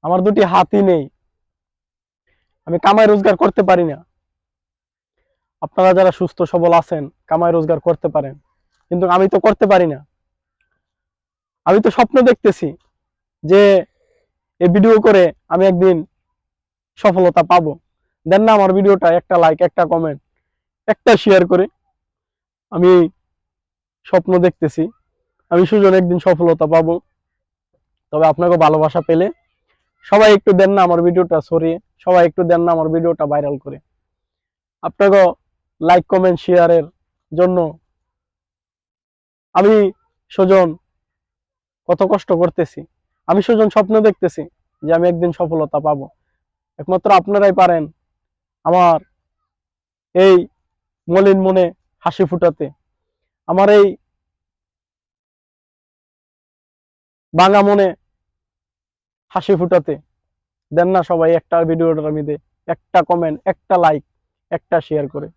আমার দুটি হাতই নেই, আমি কামাই রোজগার করতে পারি না। আপনারা যারা সুস্থ সবল আছেন কামাই রোজগার করতে পারেন, কিন্তু আমি তো করতে পারি না। আমি তো স্বপ্ন দেখতেছি যে এই ভিডিও করে আমি একদিন সফলতা পাবো। দেন না আমার ভিডিওটা একটা লাইক, একটা কমেন্ট, একটা শেয়ার করে। আমি স্বপ্ন দেখতেছি আমি সুজন একদিন সফলতা পাবো। তবে আপনাকে ভালোবাসা পেলে সবাই একটু দেন না আমার ভিডিওটা ছড়িয়ে, সবাই একটু দেন না আমার ভিডিওটা ভাইরাল করে। আপনাকে লাইক কমেন্ট শেয়ারের জন্য আমি সুজন কত কষ্ট করতেছি। আমি সুজন স্বপ্ন দেখতেছি যে আমি একদিন সফলতা পাবো। একমাত্র আপনারাই পারেন আমার এই মলিন মনে হাসি ফুটাতে, আমার এই ভাঙা মনে হাসি ফুটাতে। দেন না সবাই একটা ভিডিওটার মধ্যে একটা কমেন্ট, একটা লাইক, একটা শেয়ার করে।